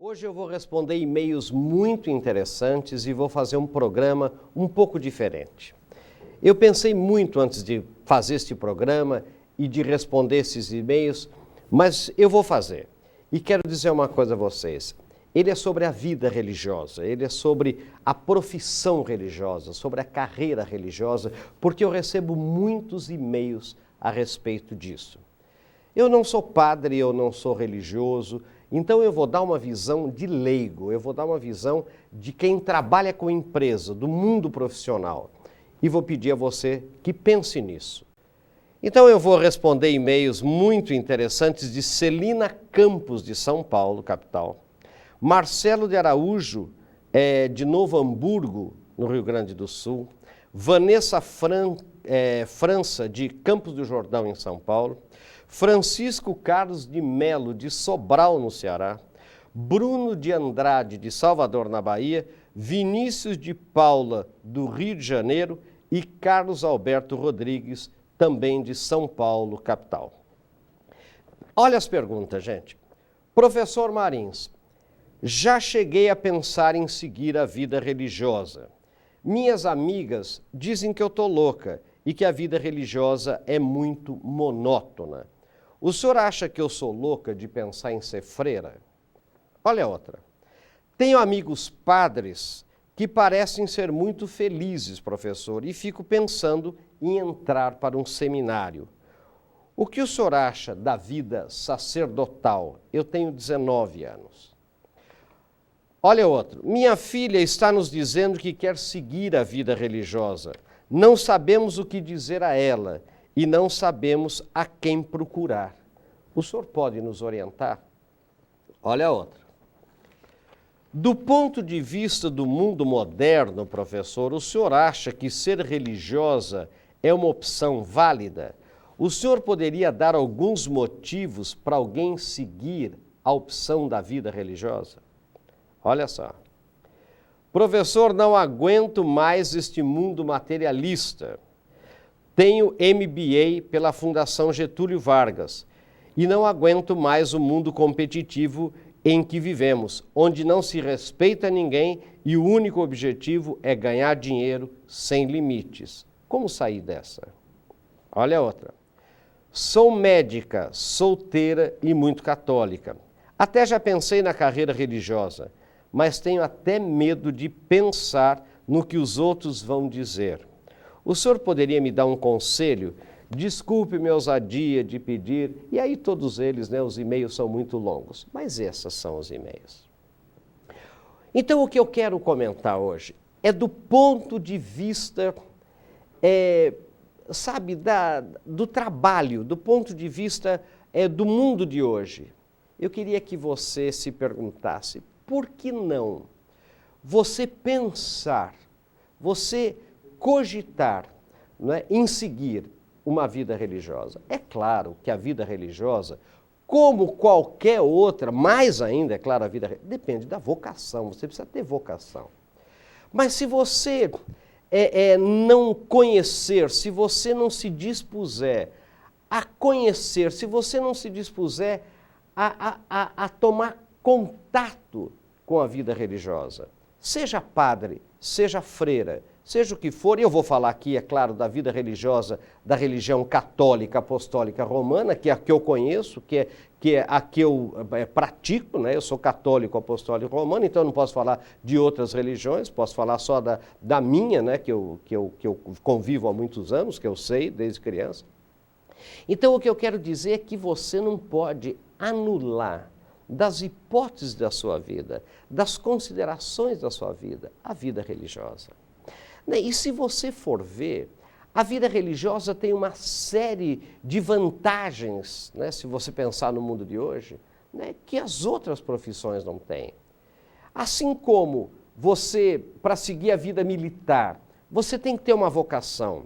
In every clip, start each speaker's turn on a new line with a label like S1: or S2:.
S1: Hoje eu vou responder e-mails muito interessantes e vou fazer um programa um pouco diferente. Eu pensei muito antes de fazer este programa e de responder esses e-mails, mas eu vou fazer. E quero dizer uma coisa a vocês. Ele é sobre a vida religiosa, ele é sobre a profissão religiosa, sobre a carreira religiosa, porque eu recebo muitos e-mails a respeito disso. Eu não sou padre, eu não sou religioso, então eu vou dar uma visão de leigo, eu vou dar uma visão de quem trabalha com empresa, do mundo profissional. E vou pedir a você que pense nisso. Então eu vou responder e-mails muito interessantes de Celina Campos, de São Paulo, capital. Marcelo de Araújo, de Novo Hamburgo, no Rio Grande do Sul. Vanessa França, de Campos do Jordão, em São Paulo. Francisco Carlos de Melo, de Sobral, no Ceará. Bruno de Andrade, de Salvador, na Bahia. Vinícius de Paula, do Rio de Janeiro. E Carlos Alberto Rodrigues, também de São Paulo, capital. Olha as perguntas, gente. Professor Marins, já cheguei a pensar em seguir a vida religiosa. Minhas amigas dizem que eu estou louca e que a vida religiosa é muito monótona. O senhor acha que eu sou louca de pensar em ser freira? Olha outra. Tenho amigos padres que parecem ser muito felizes, professor, e fico pensando em entrar para um seminário. O que o senhor acha da vida sacerdotal? Eu tenho 19 anos. Olha outro. Minha filha está nos dizendo que quer seguir a vida religiosa. Não sabemos o que dizer a ela e não sabemos a quem procurar. O senhor pode nos orientar? Olha outra. Do ponto de vista do mundo moderno, professor, o senhor acha que ser religiosa é uma opção válida? O senhor poderia dar alguns motivos para alguém seguir a opção da vida religiosa? Olha só. Professor, não aguento mais este mundo materialista. Tenho MBA pela Fundação Getúlio Vargas e não aguento mais o mundo competitivo em que vivemos, onde não se respeita ninguém e o único objetivo é ganhar dinheiro sem limites. Como sair dessa? Olha outra. Sou médica, solteira e muito católica. Até já pensei na carreira religiosa, mas tenho até medo de pensar no que os outros vão dizer. O senhor poderia me dar um conselho? Desculpe minha ousadia de pedir, e aí todos eles, os e-mails são muito longos, mas esses são os e-mails. Então o que eu quero comentar hoje é do ponto de vista, do trabalho, do ponto de vista do mundo de hoje. Eu queria que você se perguntasse, por que não você pensar, você cogitar, em seguir uma vida religiosa? É claro que a vida religiosa, como qualquer outra, mais ainda, é claro, a vida depende da vocação, você precisa ter vocação. Mas se você não conhecer, se você não se dispuser a conhecer, se você não se dispuser a tomar contato com a vida religiosa, seja padre, seja freira, seja o que for, e eu vou falar aqui, é claro, da vida religiosa, da religião católica apostólica romana, que é a que eu conheço, que é a que eu pratico, eu sou católico apostólico romano, então eu não posso falar de outras religiões, posso falar só da minha, que eu convivo há muitos anos, que eu sei desde criança. Então o que eu quero dizer é que você não pode anular das hipóteses da sua vida, das considerações da sua vida, a vida religiosa. E se você for ver, a vida religiosa tem uma série de vantagens, se você pensar no mundo de hoje, que as outras profissões não têm. Assim como você, para seguir a vida militar, você tem que ter uma vocação.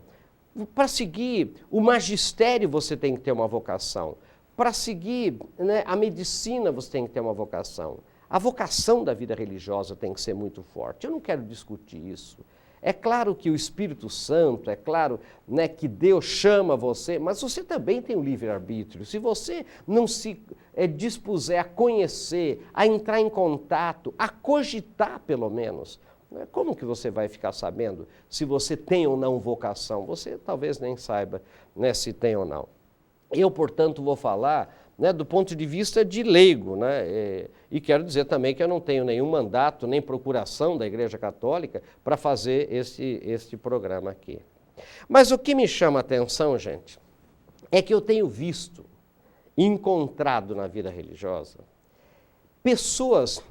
S1: Para seguir o magistério, você tem que ter uma vocação. Para seguir a medicina, você tem que ter uma vocação. A vocação da vida religiosa tem que ser muito forte. Eu não quero discutir isso. É claro que o Espírito Santo, é claro que Deus chama você, mas você também tem o livre-arbítrio. Se você não se dispuser a conhecer, a entrar em contato, a cogitar pelo menos, como que você vai ficar sabendo se você tem ou não vocação? Você talvez nem saiba, né, se tem ou não. Eu, portanto, vou falar, né, do ponto de vista de leigo, né, e quero dizer também que eu não tenho nenhum mandato, nem procuração da Igreja Católica para fazer este programa aqui. Mas o que me chama a atenção, gente, é que eu tenho visto, encontrado na vida religiosa, pessoas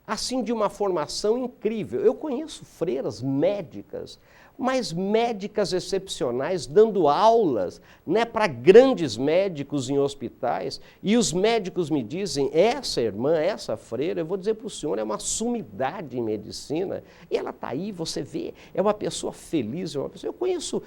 S1: assim de uma formação incrível. Eu conheço freiras médicas, mas médicas excepcionais, dando aulas, né, para grandes médicos em hospitais, e os médicos me dizem, essa irmã, essa freira, eu vou dizer para o senhor, é uma sumidade em medicina, e ela está aí, você vê, é uma pessoa feliz, é uma pessoa... Eu conheço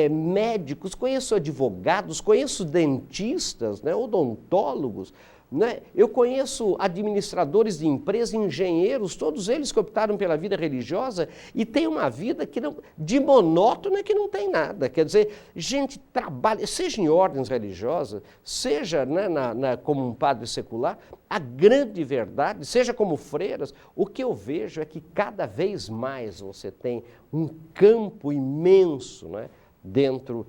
S1: médicos, conheço advogados, conheço dentistas, né, odontólogos, né? Eu conheço administradores de empresas, engenheiros, todos eles que optaram pela vida religiosa e têm uma vida que não, de monótona que não tem nada. Quer dizer, gente trabalha, seja em ordens religiosas, seja, né, como um padre secular, a grande verdade, seja como freiras, o que eu vejo é que cada vez mais você tem um campo imenso, né, dentro,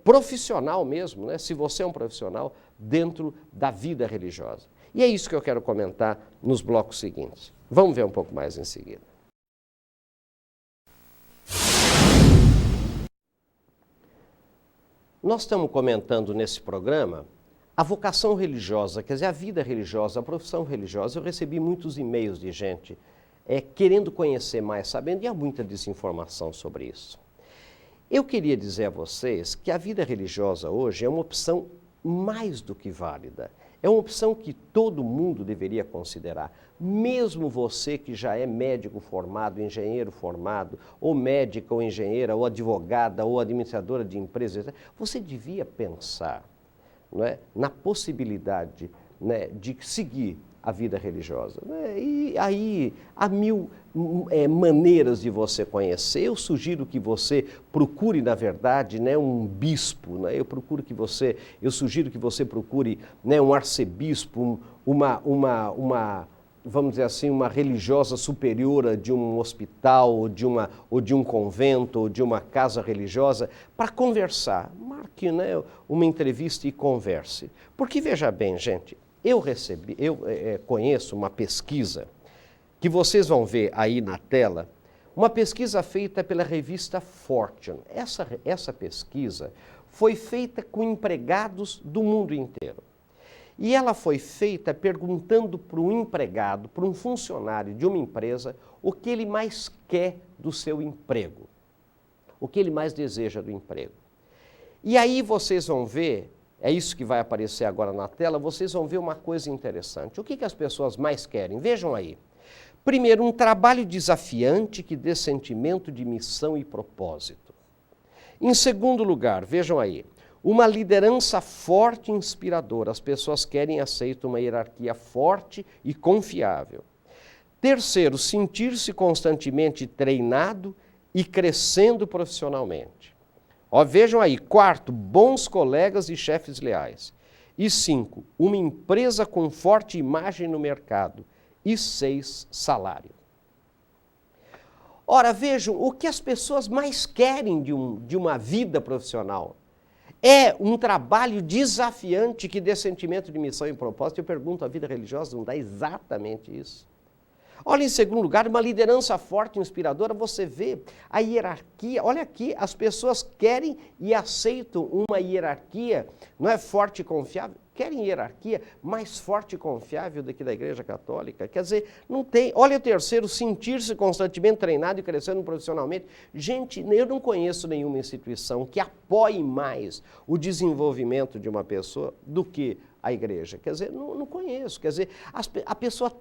S1: profissional mesmo, né, se você é um profissional, dentro da vida religiosa. E é isso que eu quero comentar nos blocos seguintes. Vamos ver um pouco mais em seguida. Nós estamos comentando nesse programa a vocação religiosa, quer dizer, a vida religiosa, a profissão religiosa. Eu recebi muitos e-mails de gente querendo conhecer mais, sabendo, e há muita desinformação sobre isso. Eu queria dizer a vocês que a vida religiosa hoje é uma opção mais do que válida. É uma opção que todo mundo deveria considerar. Mesmo você que já é médico formado, engenheiro formado, ou médica, ou engenheira, ou advogada, ou administradora de empresas, você devia pensar, não é, na possibilidade, né, de seguir a vida religiosa, né? E aí há mil maneiras de você conhecer. Eu sugiro que você procure, na verdade, né, um bispo, né? Eu sugiro que você procure, né, um arcebispo, vamos dizer assim, uma religiosa superiora de um hospital, ou de um convento, ou de uma casa religiosa, para conversar. Marque, né, uma entrevista e converse. Porque, veja bem, gente, eu conheço uma pesquisa que vocês vão ver aí na tela, uma pesquisa feita pela revista Fortune. Essa pesquisa foi feita com empregados do mundo inteiro. E ela foi feita perguntando para um empregado, para um funcionário de uma empresa, o que ele mais quer do seu emprego, o que ele mais deseja do emprego. E aí vocês vão ver, é isso que vai aparecer agora na tela, vocês vão ver uma coisa interessante. O que as pessoas mais querem? Vejam aí. Primeiro, um trabalho desafiante que dê sentimento de missão e propósito. Em segundo lugar, vejam aí, uma liderança forte e inspiradora. As pessoas querem e aceitam uma hierarquia forte e confiável. Terceiro, sentir-se constantemente treinado e crescendo profissionalmente. Ó, vejam aí, quarto, bons colegas e chefes leais. E 5, uma empresa com forte imagem no mercado. E 6, salário. Ora, vejam, o que as pessoas mais querem de uma vida profissional é um trabalho desafiante que dê sentimento de missão e propósito. Eu pergunto, a vida religiosa não dá exatamente isso? Olha, em segundo lugar, uma liderança forte e inspiradora. Você vê a hierarquia. Olha aqui, as pessoas querem e aceitam uma hierarquia, não é, forte e confiável? Querem hierarquia mais forte e confiável do que da Igreja Católica? Quer dizer, não tem. Olha o terceiro, sentir-se constantemente treinado e crescendo profissionalmente. Gente, eu não conheço nenhuma instituição que apoie mais o desenvolvimento de uma pessoa do que a igreja. Quer dizer, não conheço. Quer dizer, a pessoa,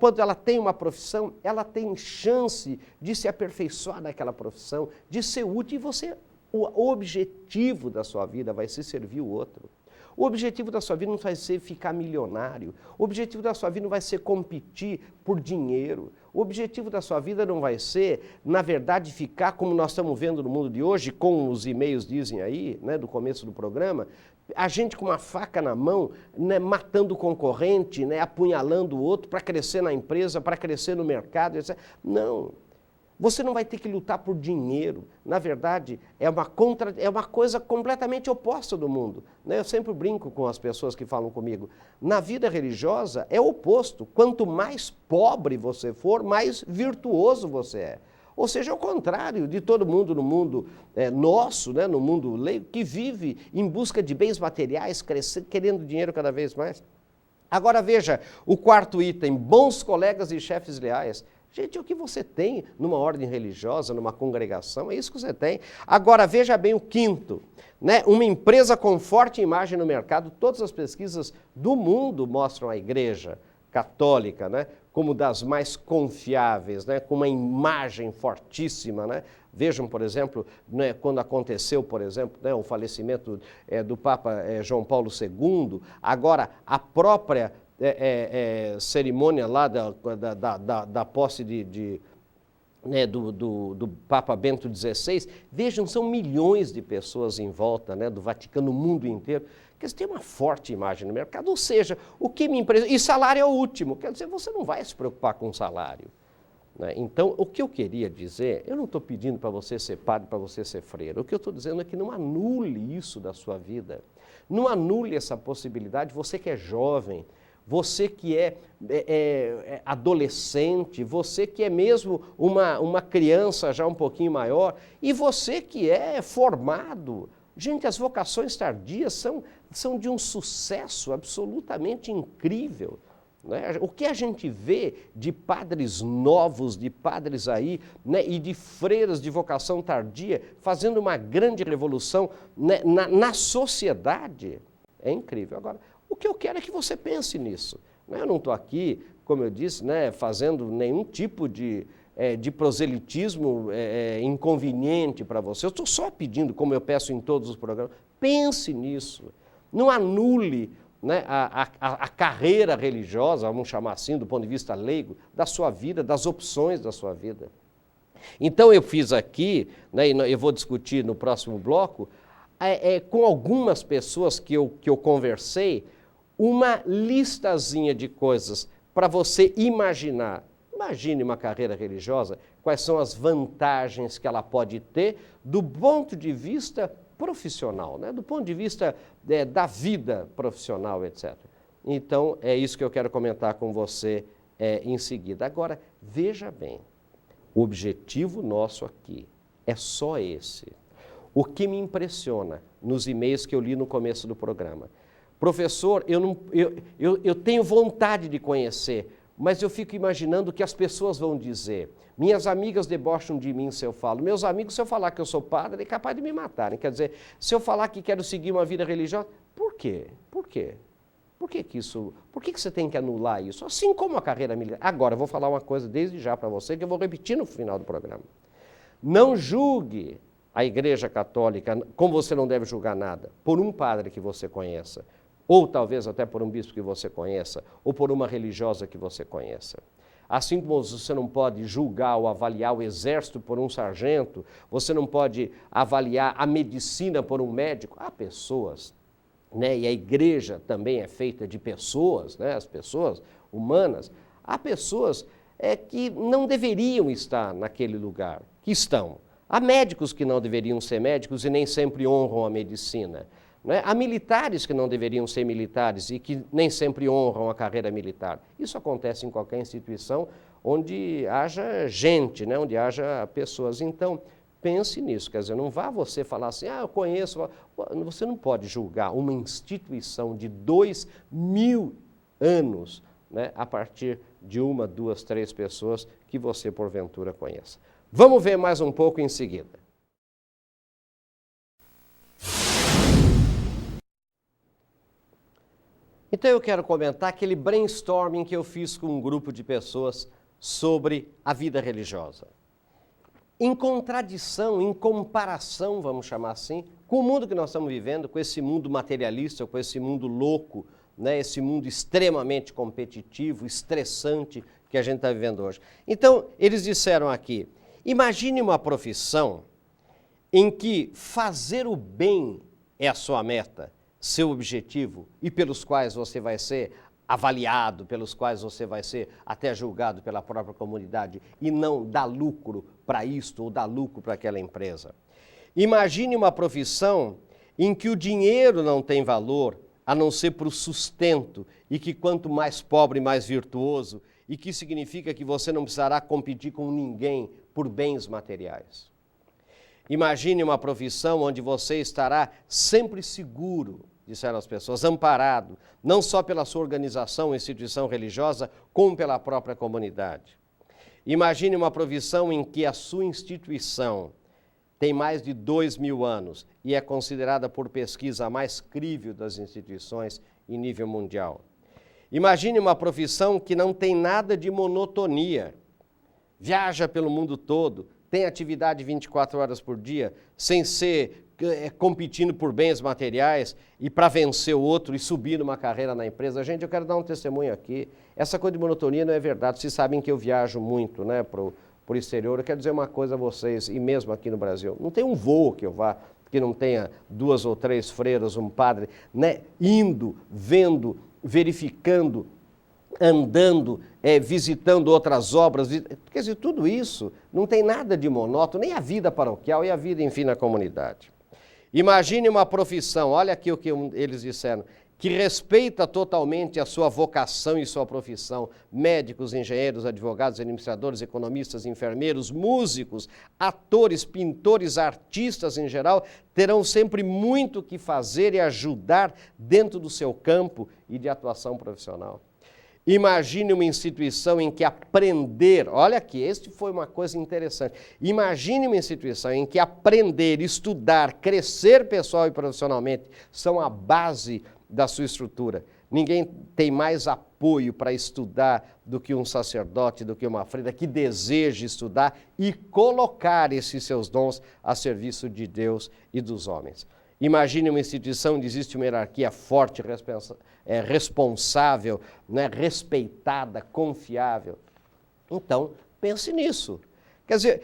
S1: quando ela tem uma profissão, ela tem chance de se aperfeiçoar naquela profissão, de ser útil, e o objetivo da sua vida vai ser servir o outro. O objetivo da sua vida não vai ser ficar milionário. O objetivo da sua vida não vai ser competir por dinheiro. O objetivo da sua vida não vai ser, na verdade, ficar como nós estamos vendo no mundo de hoje, como os e-mails dizem aí, né, do começo do programa, a gente com uma faca na mão, né, matando o concorrente, né, apunhalando o outro para crescer na empresa, para crescer no mercado, etc. Não. Você não vai ter que lutar por dinheiro. Na verdade, é uma coisa completamente oposta do mundo. Né? Eu sempre brinco com as pessoas que falam comigo. Na vida religiosa é o oposto. Quanto mais pobre você for, mais virtuoso você é. Ou seja, é o contrário de todo mundo no mundo nosso, né, no mundo leigo, que vive em busca de bens materiais, crescendo, querendo dinheiro cada vez mais. Agora veja, o quarto item, bons colegas e chefes leais. Gente, o que você tem numa ordem religiosa, numa congregação, é isso que você tem. Agora, veja bem o quinto, né? Uma empresa com forte imagem no mercado, todas as pesquisas do mundo mostram a igreja católica, né, como das mais confiáveis, né, com uma imagem fortíssima, né? Vejam, por exemplo, né, quando aconteceu, por exemplo, né, o falecimento do Papa João Paulo II, agora a própria cerimônia lá da posse né, do Papa Bento XVI, vejam, são milhões de pessoas em volta, né, do Vaticano, no mundo inteiro, quer dizer, tem uma forte imagem no mercado, ou seja, o que me impressiona, e salário é o último, quer dizer, você não vai se preocupar com salário. Né? Então, o que eu queria dizer, eu não estou pedindo para você ser padre, para você ser freira, o que eu estou dizendo é que não anule isso da sua vida, não anule essa possibilidade, você que é jovem, você que é adolescente, você que é mesmo uma criança já um pouquinho maior, e você que é formado. Gente, as vocações tardias são de um sucesso absolutamente incrível. Né? O que a gente vê de padres novos, de padres aí, né, e de freiras de vocação tardia, fazendo uma grande revolução, né, na sociedade, é incrível. Agora, o que eu quero é que você pense nisso. Eu não estou aqui, como eu disse, né, fazendo nenhum tipo de proselitismo inconveniente para você. Eu estou só pedindo, como eu peço em todos os programas, pense nisso. Não anule, né, a carreira religiosa, vamos chamar assim, do ponto de vista leigo, da sua vida, das opções da sua vida. Então eu fiz aqui, né, e eu vou discutir no próximo bloco, com algumas pessoas que eu conversei, uma listazinha de coisas para você imaginar. Imagine uma carreira religiosa, quais são as vantagens que ela pode ter do ponto de vista profissional, né? Do ponto de vista da vida profissional, etc. Então, é isso que eu quero comentar com você em seguida. Agora, veja bem, o objetivo nosso aqui é só esse. O que me impressiona nos e-mails que eu li no começo do programa, professor, eu tenho vontade de conhecer, mas eu fico imaginando o que as pessoas vão dizer. Minhas amigas debocham de mim se eu falo. Meus amigos, se eu falar que eu sou padre, é capaz de me matarem. Quer dizer, se eu falar que quero seguir uma vida religiosa, por quê? Por quê? Por que você tem que anular isso? Assim como a carreira militar. Agora, eu vou falar uma coisa desde já para você, que eu vou repetir no final do programa. Não julgue a Igreja Católica, como você não deve julgar nada, por um padre que você conheça, ou talvez até por um bispo que você conheça, ou por uma religiosa que você conheça. Assim como você não pode julgar ou avaliar o exército por um sargento, você não pode avaliar a medicina por um médico. Há pessoas, né, e a igreja também é feita de pessoas, né, as pessoas humanas, há pessoas que não deveriam estar naquele lugar, que estão. Há médicos que não deveriam ser médicos e nem sempre honram a medicina. Né? Há militares que não deveriam ser militares e que nem sempre honram a carreira militar. Isso acontece em qualquer instituição onde haja gente, né? Onde haja pessoas. Então, pense nisso. Quer dizer, não vá você falar assim, eu conheço. Você não pode julgar uma instituição de 2000 anos, né? A partir de uma, duas, três pessoas que você, porventura, conheça. Vamos ver mais um pouco em seguida. Então eu quero comentar aquele brainstorming que eu fiz com um grupo de pessoas sobre a vida religiosa. Em contradição, em comparação, vamos chamar assim, com o mundo que nós estamos vivendo, com esse mundo materialista, com esse mundo louco, né, esse mundo extremamente competitivo, estressante, que a gente está vivendo hoje. Então, eles disseram aqui, imagine uma profissão em que fazer o bem é a sua meta, seu objetivo, e pelos quais você vai ser avaliado, pelos quais você vai ser até julgado pela própria comunidade, e não dar lucro para isto ou dar lucro para aquela empresa. Imagine uma profissão em que o dinheiro não tem valor, a não ser para o sustento, e que quanto mais pobre, mais virtuoso, e que significa que você não precisará competir com ninguém por bens materiais. Imagine uma profissão onde você estará sempre seguro, disseram as pessoas, amparado, não só pela sua organização ou instituição religiosa, como pela própria comunidade. Imagine uma profissão em que a sua instituição tem mais de 2.000 anos e é considerada por pesquisa a mais crível das instituições em nível mundial. Imagine uma profissão que não tem nada de monotonia, viaja pelo mundo todo, tem atividade 24 horas por dia, sem ser competindo por bens materiais e para vencer o outro e subir numa carreira na empresa. Gente, eu quero dar um testemunho aqui. Essa coisa de monotonia não é verdade. Vocês sabem que eu viajo muito, né, para o exterior. Eu quero dizer uma coisa a vocês, e mesmo aqui no Brasil, não tem um voo que eu vá que não tenha 2 ou 3 freiras, um padre, né, indo, vendo, verificando, andando, visitando outras obras, quer dizer, tudo isso não tem nada de monótono, nem a vida paroquial e a vida, enfim, na comunidade. Imagine uma profissão, olha aqui o que eles disseram, que respeita totalmente a sua vocação e sua profissão, médicos, engenheiros, advogados, administradores, economistas, enfermeiros, músicos, atores, pintores, artistas em geral, terão sempre muito o que fazer e ajudar dentro do seu campo e de atuação profissional. Imagine uma instituição em que aprender, olha aqui, este foi uma coisa interessante, imagine uma instituição em que aprender, estudar, crescer pessoal e profissionalmente são a base da sua estrutura. Ninguém tem mais apoio para estudar do que um sacerdote, do que uma freira que deseja estudar e colocar esses seus dons a serviço de Deus e dos homens. Imagine uma instituição onde existe uma hierarquia forte, responsável, né, respeitada, confiável. Então, pense nisso. Quer dizer,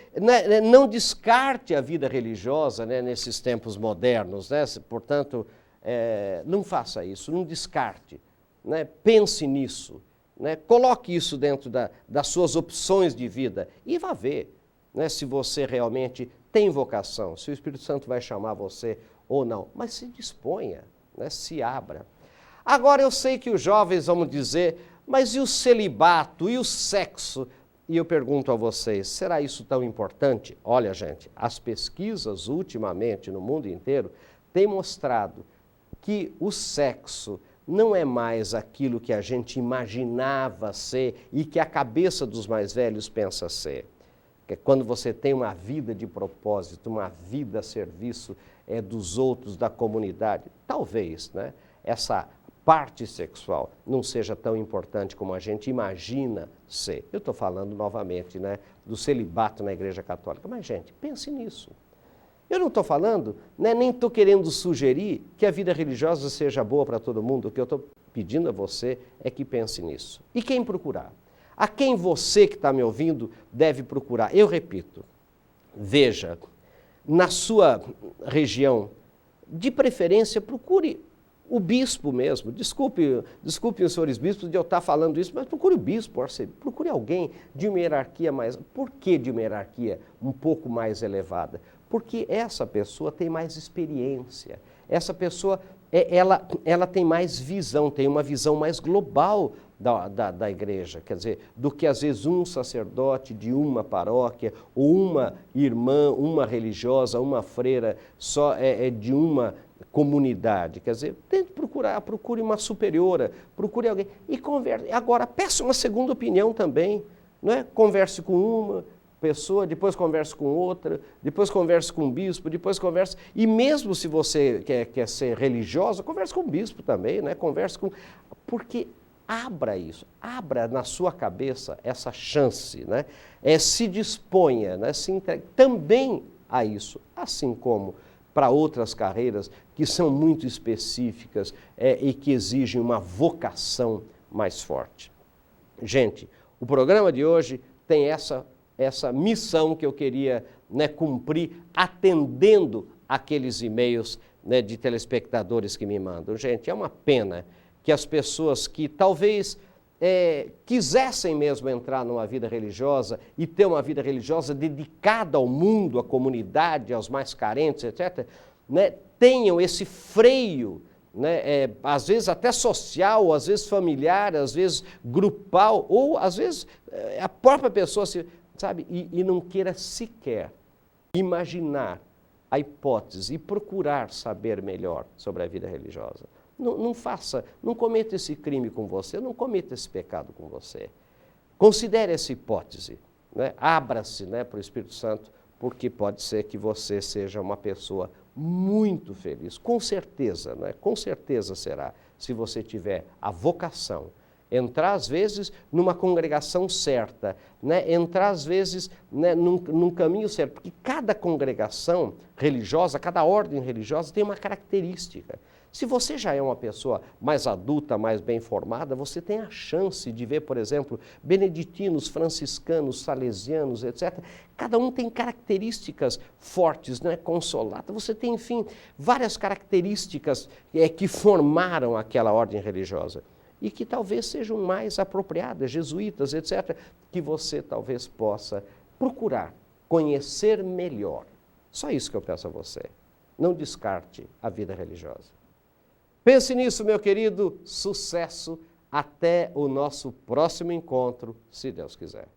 S1: não descarte a vida religiosa, né, nesses tempos modernos, né? Portanto, não faça isso, não descarte. Né? Pense nisso, né? Coloque isso dentro das suas opções de vida e vá ver, né, se você realmente tem vocação, se o Espírito Santo vai chamar você ou não, mas se disponha, né, se abra. Agora eu sei que os jovens vão dizer, mas e o celibato, e o sexo? E eu pergunto a vocês, será isso tão importante? Olha, gente, as pesquisas ultimamente no mundo inteiro têm mostrado que o sexo não é mais aquilo que a gente imaginava ser e que a cabeça dos mais velhos pensa ser. Que é quando você tem uma vida de propósito, uma vida a serviço dos outros, da comunidade, talvez, né, essa parte sexual não seja tão importante como a gente imagina ser. Eu estou falando novamente, né, do celibato na Igreja Católica, mas, gente, pense nisso. Eu não estou falando, né, nem estou querendo sugerir que a vida religiosa seja boa para todo mundo. O que eu estou pedindo a você é que pense nisso. E quem procurar? A quem você que está me ouvindo deve procurar? Eu repito, veja, na sua região, de preferência, procure o bispo mesmo. Desculpe os senhores bispos de eu estar falando isso, mas procure o bispo, procure alguém de uma hierarquia mais... Por que de uma hierarquia um pouco mais elevada? Porque essa pessoa tem mais experiência, essa pessoa, ela tem mais visão, tem uma visão mais global da igreja, quer dizer, do que às vezes um sacerdote de uma paróquia, ou uma irmã, uma religiosa, uma freira, só de uma comunidade. Quer dizer, tente procurar, procure uma superiora, procure alguém e converse. Agora, peça uma segunda opinião também, não é? Converse com uma pessoa, depois converse com outra, depois converse com um bispo, depois converse... E mesmo se você quer ser religiosa, converse com o bispo também, né? Converse com... Porque abra isso, abra na sua cabeça essa chance, né? Se disponha, né? Se entregue também a isso, assim como para outras carreiras que são muito específicas e que exigem uma vocação mais forte. Gente, O programa de hoje tem essa missão que eu queria, né, cumprir, atendendo aqueles e-mails, né, de telespectadores que me mandam. Gente, é uma pena que as pessoas que talvez quisessem mesmo entrar numa vida religiosa e ter uma vida religiosa dedicada ao mundo, à comunidade, aos mais carentes, etc., né, tenham esse freio, né, às vezes até social, às vezes familiar, às vezes grupal, ou às vezes a própria pessoa, sabe, e não queira sequer imaginar a hipótese e procurar saber melhor sobre a vida religiosa. Não faça, não cometa esse crime com você, não cometa esse pecado com você. Considere essa hipótese, né? Abra-se, né, para o Espírito Santo, porque pode ser que você seja uma pessoa muito feliz, com certeza, né? Com certeza será, se você tiver a vocação. Entrar, às vezes, numa congregação certa, né? Entrar, às vezes, né, num caminho certo, porque cada congregação religiosa, cada ordem religiosa tem uma característica. Se você já é uma pessoa mais adulta, mais bem formada, você tem a chance de ver, por exemplo, beneditinos, franciscanos, salesianos, etc. Cada um tem características fortes, né, consoladas. Você tem, enfim, várias características que formaram aquela ordem religiosa e que talvez sejam mais apropriadas, jesuítas, etc., que você talvez possa procurar conhecer melhor. Só isso que eu peço a você. Não descarte a vida religiosa. Pense nisso, meu querido. Sucesso. Até o nosso próximo encontro, se Deus quiser.